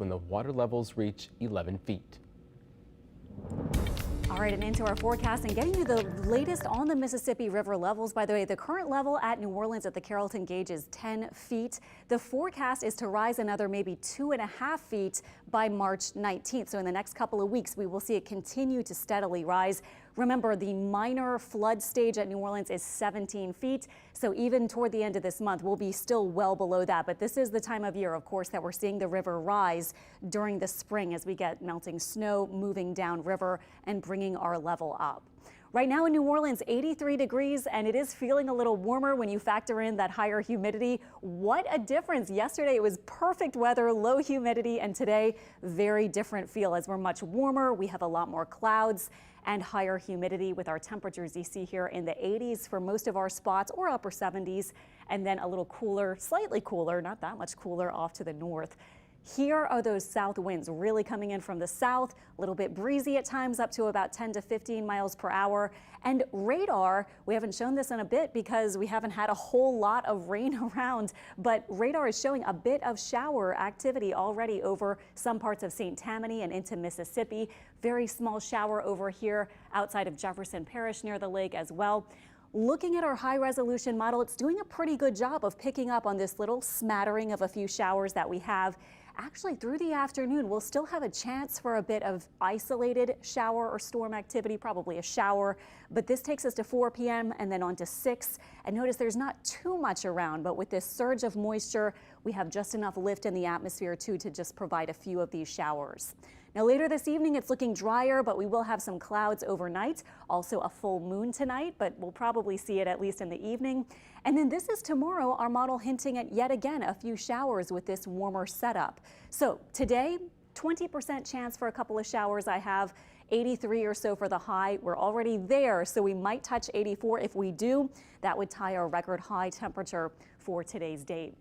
when the water levels reach 11 feet. All right, and into our forecast and getting you the latest on the Mississippi River levels. By the way, the current level at New Orleans at the Carrollton Gauge is 10 feet. The forecast is to rise another maybe 2.5 feet by March 19th. So in the next couple of weeks, we will see it continue to steadily rise. Remember, the minor flood stage at New Orleans is 17 feet. So even toward the end of this month, we'll be still well below that. But this is the time of year, of course, that we're seeing the river rise during the spring as we get melting snow moving down river and bringing our level up. Right now in New Orleans, 83 degrees, and it is feeling a little warmer when you factor in that higher humidity. What a difference. Yesterday it was perfect weather, low humidity, and today very different feel as we're much warmer. We have a lot more clouds and higher humidity with our temperatures you see here in the 80s for most of our spots, or upper 70s, and then a little cooler, slightly cooler, not that much cooler off to the north. Here are those south winds really coming in from the south, a little bit breezy at times, up to about 10 to 15 miles per hour. And radar, we haven't shown this in a bit because we haven't had a whole lot of rain around, but radar is showing a bit of shower activity already over some parts of St. Tammany and into Mississippi. Very small shower over here outside of Jefferson Parish near the lake as well. Looking at our high resolution model, it's doing a pretty good job of picking up on this little smattering of a few showers that we have. Actually, through the afternoon, we'll still have a chance for a bit of isolated shower or storm activity, probably a shower. But this takes us to 4 p.m. and then on to 6. And notice there's not too much around, but with this surge of moisture, we have just enough lift in the atmosphere too to just provide a few of these showers. Now later this evening, it's looking drier, but we will have some clouds overnight. Also a full moon tonight, but we'll probably see it at least in the evening. And then this is tomorrow, our model hinting at yet again a few showers with this warmer setup. So today, 20% chance for a couple of showers I have. 83 or so for the high. We're already there, so we might touch 84. If we do, that would tie our record high temperature for today's date.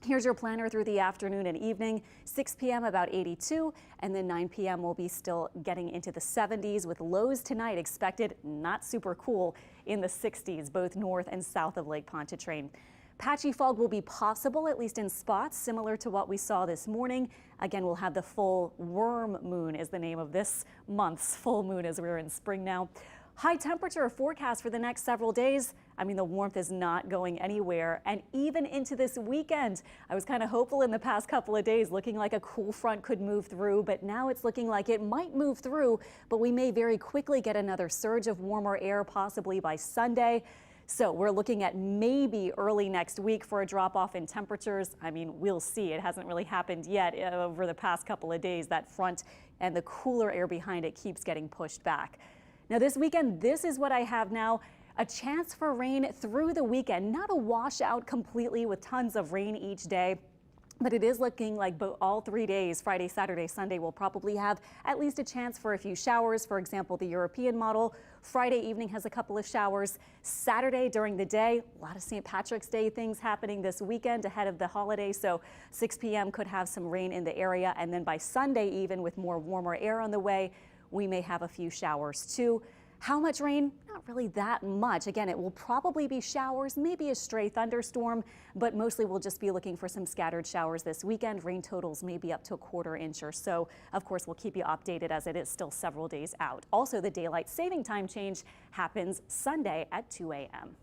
Here's your planner through the afternoon and evening. 6 p.m. about 82, and then 9 p.m. we'll be still getting into the 70s with lows tonight expected not super cool in the 60s, both north and south of Lake Pontchartrain. Patchy fog will be possible, at least in spots, similar to what we saw this morning. Again, we'll have the full worm moon is the name of this month's full moon as we're in spring now. High temperature forecast for the next several days. I mean, the warmth is not going anywhere, and even into this weekend. I was kind of hopeful in the past couple of days, looking like a cool front could move through, but now it's looking like it might move through, but we may very quickly get another surge of warmer air, possibly by Sunday. So we're looking at maybe early next week for a drop off in temperatures. I mean, we'll see. It hasn't really happened yet over the past couple of days. That front and the cooler air behind it keeps getting pushed back. Now this weekend, this is what I have now. A chance for rain through the weekend, not a washout completely with tons of rain each day. But it is looking like all 3 days, Friday, Saturday, Sunday, will probably have at least a chance for a few showers. For example, the European model, Friday evening has a couple of showers. Saturday during the day, a lot of St. Patrick's Day things happening this weekend ahead of the holiday. So 6 p.m. could have some rain in the area. And then by Sunday, even with more warmer air on the way, we may have a few showers too. How much rain? Not really that much. Again, it will probably be showers, maybe a stray thunderstorm, but mostly we'll just be looking for some scattered showers this weekend. Rain totals may be up to a quarter inch or so. Of course, we'll keep you updated as it is still several days out. Also, the daylight saving time change happens Sunday at 2 a.m.